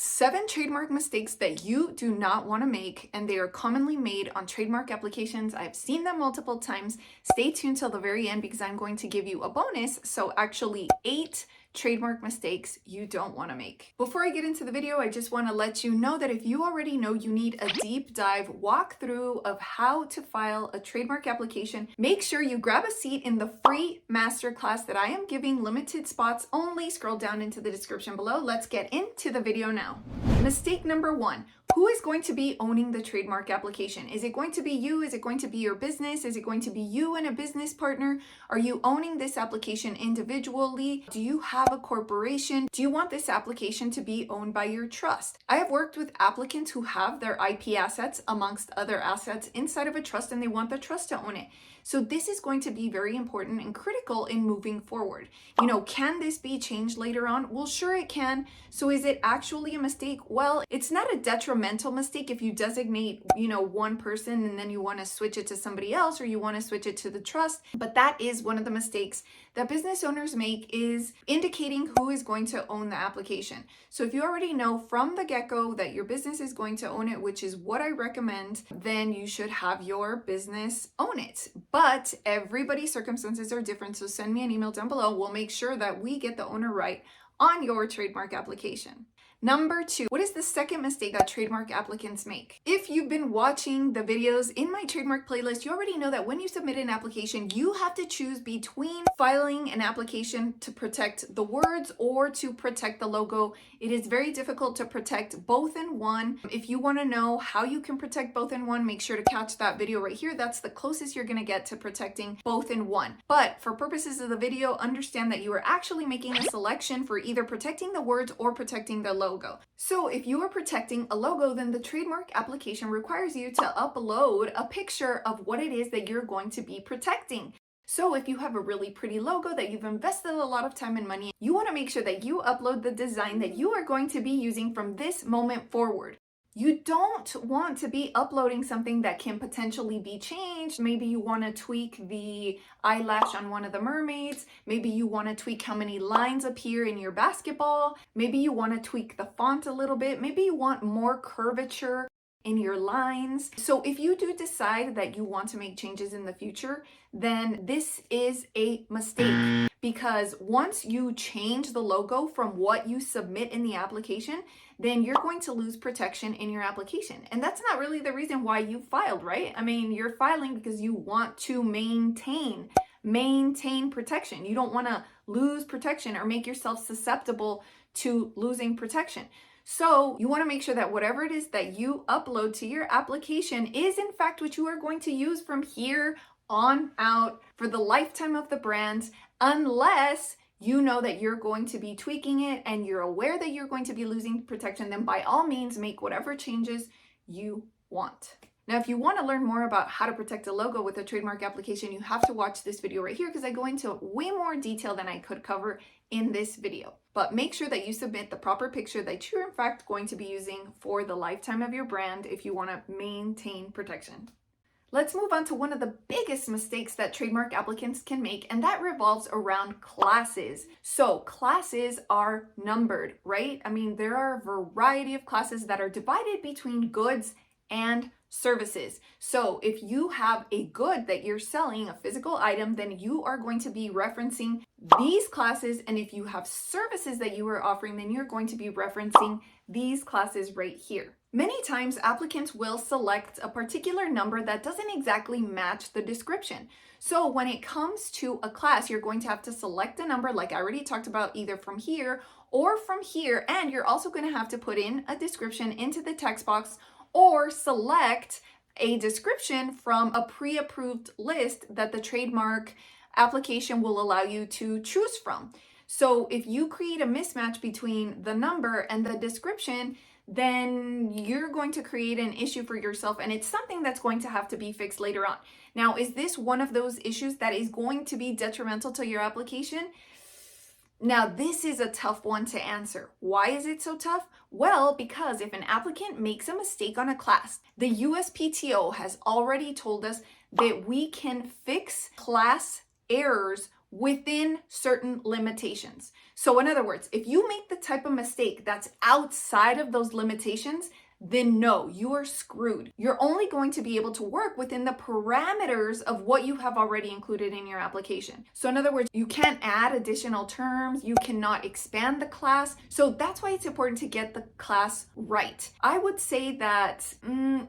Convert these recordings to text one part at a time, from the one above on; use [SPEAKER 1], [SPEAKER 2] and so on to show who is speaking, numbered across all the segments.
[SPEAKER 1] 7 trademark mistakes that you do not want to make, and they are commonly made on trademark applications. I've seen them multiple times. Stay tuned till the very end because I'm going to give you a bonus. So actually 8 trademark mistakes you don't want to make. Before I get into the video, I just want to let you know that if you already know you need a deep dive walkthrough of how to file a trademark application, make sure you grab a seat in the free masterclass that I am giving, limited spots only. Scroll down into the description below. Let's get into the video now. Mistake number 1. Who is going to be owning the trademark application? Is it going to be you? Is it going to be your business? Is it going to be you and a business partner? Are you owning this application individually? Do you have a corporation? Do you want this application to be owned by your trust? I have worked with applicants who have their IP assets amongst other assets inside of a trust, and they want the trust to own it. So this is going to be very important and critical in moving forward. Can this be changed later on? Well, sure it can. So is it actually a mistake? Well, it's not a detrimental mistake if you designate, one person and then you want to switch it to somebody else, or you want to switch it to the trust. But that is one of the mistakes that business owners make, is indicating who is going to own the application. So if you already know from the get-go that your business is going to own it, which is what I recommend, then you should have your business own it. But everybody's circumstances are different, so send me an email down below. We'll make sure that we get the owner right on your trademark application. Number 2, what is the second mistake that trademark applicants make? If you've been watching the videos in my trademark playlist, you already know that when you submit an application, you have to choose between filing an application to protect the words or to protect the logo. It is very difficult to protect both in one. If you want to know how you can protect both in one, make sure to catch that video right here. That's the closest you're going to get to protecting both in one. But for purposes of the video, understand that you are actually making a selection for either protecting the words or protecting the logo. So if you are protecting a logo, then the trademark application requires you to upload a picture of what it is that you're going to be protecting. So if you have a really pretty logo that you've invested a lot of time and money, you want to make sure that you upload the design that you are going to be using from this moment forward. You don't want to be uploading something that can potentially be changed. Maybe you want to tweak the eyelash on one of the mermaids. Maybe you want to tweak how many lines appear in your basketball. Maybe you want to tweak the font a little bit. Maybe you want more curvature in your lines. So if you do decide that you want to make changes in the future, then this is a mistake, because once you change the logo from what you submit in the application, then you're going to lose protection in your application. And that's not really the reason why you filed, right? I mean, you're filing because you want to maintain protection. You don't want to lose protection or make yourself susceptible to losing protection. So you want to make sure that whatever it is that you upload to your application is in fact what you are going to use from here on out for the lifetime of the brand, unless you know that you're going to be tweaking it and you're aware that you're going to be losing protection. Then by all means, make whatever changes you want. Now, if you want to learn more about how to protect a logo with a trademark application, you have to watch this video right here, because I go into way more detail than I could cover in this video. But make sure that you submit the proper picture that you're in fact going to be using for the lifetime of your brand if you want to maintain protection. Let's move on to one of the biggest mistakes that trademark applicants can make, and that revolves around classes. So classes are numbered, right? I mean, there are a variety of classes that are divided between goods and services. So if you have a good that you're selling, a physical item, then you are going to be referencing these classes. And if you have services that you are offering, then you're going to be referencing these classes right here. Many times applicants will select a particular number that doesn't exactly match the description. So when it comes to a class, you're going to have to select a number, like I already talked about, either from here or from here. And you're also going to have to put in a description into the text box, or select a description from a pre-approved list that the trademark application will allow you to choose from. So if you create a mismatch between the number and the description, then you're going to create an issue for yourself, and it's something that's going to have to be fixed later on. Now, is this one of those issues that is going to be detrimental to your application? Now, this is a tough one to answer. Why is it so tough? Well, because if an applicant makes a mistake on a class, the USPTO has already told us that we can fix class errors within certain limitations. So in other words, if you make the type of mistake that's outside of those limitations, then no, you are screwed. You're only going to be able to work within the parameters of what you have already included in your application. So in other words, you can't add additional terms, you cannot expand the class. So that's why it's important to get the class right. I would say that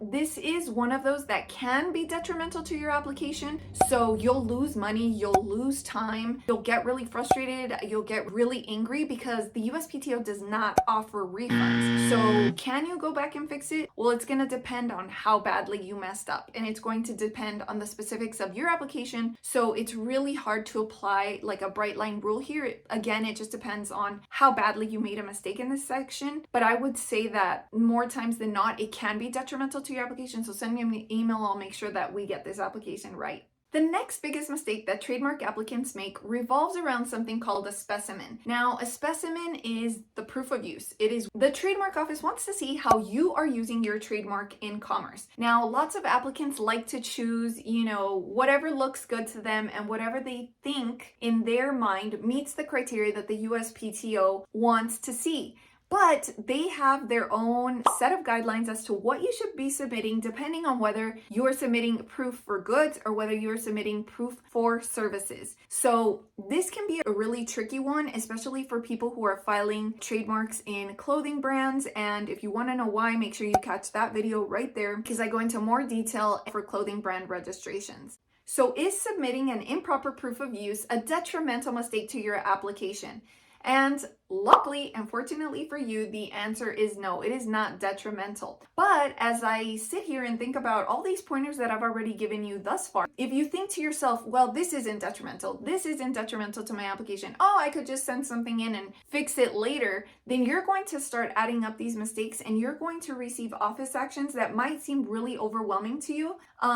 [SPEAKER 1] this is one of those that can be detrimental to your application. So you'll lose money, you'll lose time, you'll get really frustrated, you'll get really angry because the USPTO does not offer refunds. So can you go back and fix it? Well, it's going to depend on how badly you messed up, and it's going to depend on the specifics of your application. So it's really hard to apply like a bright line rule here. Again, it just depends on how badly you made a mistake in this section. But I would say that more times than not, it can be detrimental to your application. So send me an email. I'll make sure that we get this application right. The next biggest mistake that trademark applicants make revolves around something called a specimen. Now, a specimen is the proof of use. It is the trademark office wants to see how you are using your trademark in commerce. Now, lots of applicants like to choose, whatever looks good to them and whatever they think in their mind meets the criteria that the USPTO wants to see. But they have their own set of guidelines as to what you should be submitting depending on whether you're submitting proof for goods or whether you're submitting proof for services. So this can be a really tricky one, especially for people who are filing trademarks in clothing brands. And if you want to know why, make sure you catch that video right there because I go into more detail for clothing brand registrations. So is submitting an improper proof of use a detrimental mistake to your application? And luckily and fortunately for you, the answer is no, it is not detrimental. But as I sit here and think about all these pointers that I've already given you thus far, if you think to yourself, well, this isn't detrimental to my application, oh, I could just send something in and fix it later, then you're going to start adding up these mistakes and you're going to receive office actions that might seem really overwhelming to you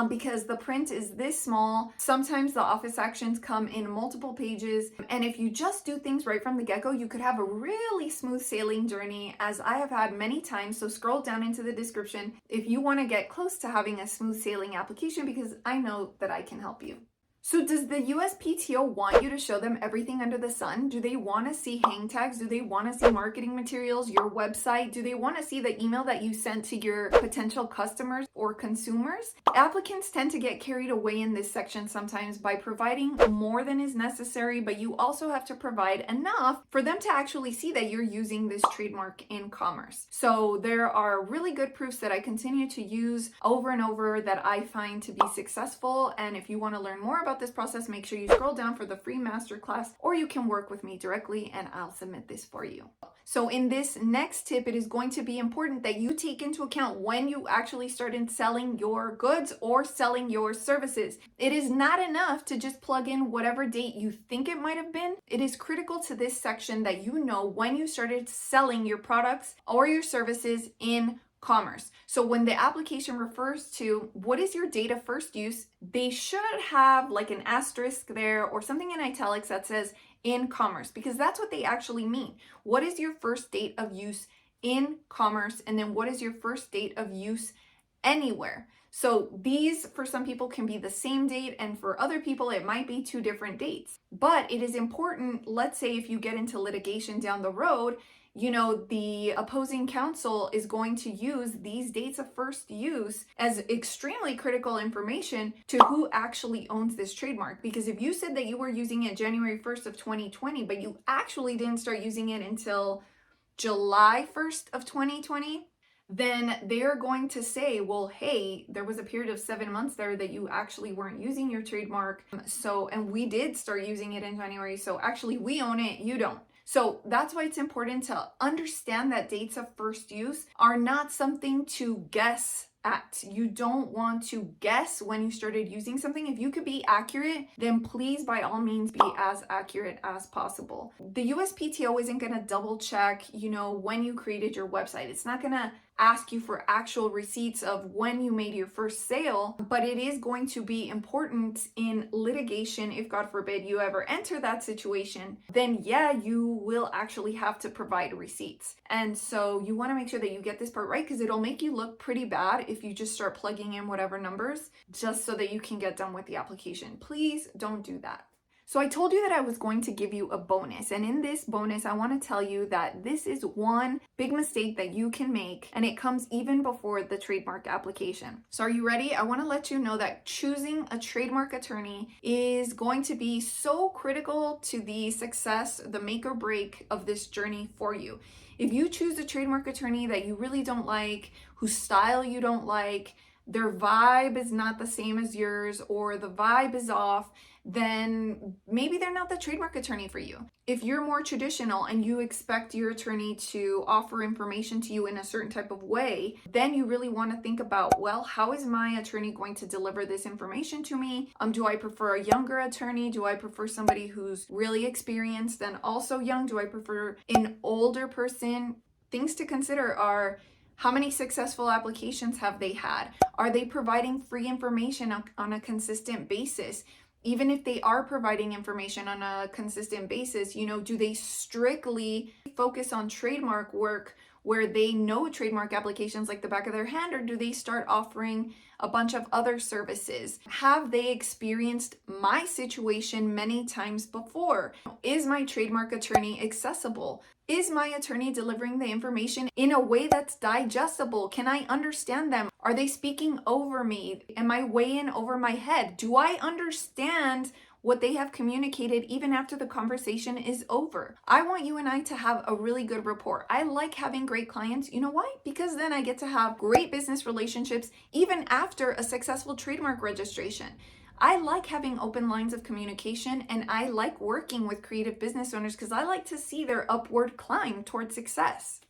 [SPEAKER 1] because the print is this small. Sometimes the office actions come in multiple pages. And if you just do things right from the get-go, you could have a really smooth sailing journey, as I have had many times. So scroll down into the description if you want to get close to having a smooth sailing application, because I know that I can help you. So does the USPTO want you to show them everything under the sun? Do they want to see hang tags? Do they want to see marketing materials, your website? Do they want to see the email that you sent to your potential customers or consumers? Applicants tend to get carried away in this section sometimes by providing more than is necessary, but you also have to provide enough for them to actually see that you're using this trademark in commerce. So there are really good proofs that I continue to use over and over that I find to be successful. And if you want to learn more about this process, make sure you scroll down for the free masterclass, or you can work with me directly and I'll submit this for you. So in this next tip, it is going to be important that you take into account when you actually started selling your goods or selling your services. It is not enough to just plug in whatever date you think it might have been. It is critical to this section that you know when you started selling your products or your services in commerce. So when the application refers to what is your date of first use, they should have like an asterisk there or something in italics that says in commerce, because that's what they actually mean. What is your first date of use in commerce? And then what is your first date of use anywhere? So these for some people can be the same date, and for other people it might be two different dates. But it is important, let's say if you get into litigation down the road, the opposing counsel is going to use these dates of first use as extremely critical information to who actually owns this trademark. Because if you said that you were using it January 1st of 2020, but you actually didn't start using it until July 1st of 2020, then they're going to say, well, hey, there was a period of 7 months there that you actually weren't using your trademark. And we did start using it in January. So actually we own it, you don't. So that's why it's important to understand that dates of first use are not something to guess at. You don't want to guess when you started using something. If you could be accurate, then please by all means be as accurate as possible. The USPTO isn't going to double check, when you created your website. It's not going to ask you for actual receipts of when you made your first sale, but it is going to be important in litigation. If God forbid you ever enter that situation, then yeah, you will actually have to provide receipts. And so you want to make sure that you get this part right, because it'll make you look pretty bad if you just start plugging in whatever numbers just so that you can get done with the application. Please don't do that. So I told you that I was going to give you a bonus, and in this bonus, I want to tell you that this is one big mistake that you can make, and it comes even before the trademark application. So are you ready? I want to let you know that choosing a trademark attorney is going to be so critical to the success, the make or break of this journey for you. If you choose a trademark attorney that you really don't like, whose style you don't like, their vibe is not the same as yours, or the vibe is off, then maybe they're not the trademark attorney for you. If you're more traditional and you expect your attorney to offer information to you in a certain type of way, then you really want to think about, well, how is my attorney going to deliver this information to me? Do I prefer a younger attorney? Do I prefer somebody who's really experienced and also young? Do I prefer an older person? Things to consider are, how many successful applications have they had? Are they providing free information on a consistent basis? Even if they are providing information on a consistent basis, do they strictly focus on trademark work where they know trademark applications like the back of their hand, or do they start offering a bunch of other services? Have they experienced my situation many times before? Is my trademark attorney accessible? Is my attorney delivering the information in a way that's digestible? Can I understand them? Are they speaking over me? Am I way in over my head? Do I understand what they have communicated even after the conversation is over? I want you and I to have a really good rapport. I like having great clients. You know why? Because then I get to have great business relationships even after a successful trademark registration. I like having open lines of communication, and I like working with creative business owners because I like to see their upward climb towards success.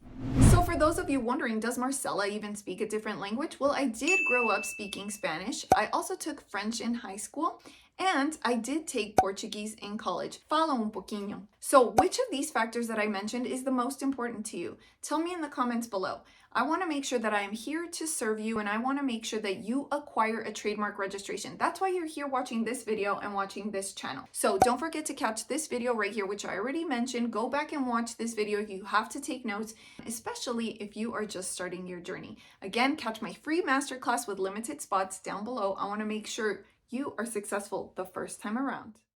[SPEAKER 1] So for those of you wondering, does Marcella even speak a different language? Well, I did grow up speaking Spanish. I also took French in high school, and I did take Portuguese in college. Falo un pouquinho. So which of these factors that I mentioned is the most important to you? Tell me in the comments below. I want to make sure that I am here to serve you, and I want to make sure that you acquire a trademark registration. That's why you're here watching this video and watching this channel. So don't forget to catch this video right here, which I already mentioned. Go back and watch this video if you have to take notes, especially if you are just starting your journey. Again, catch my free masterclass with limited spots down below. I want to make sure you are successful the first time around.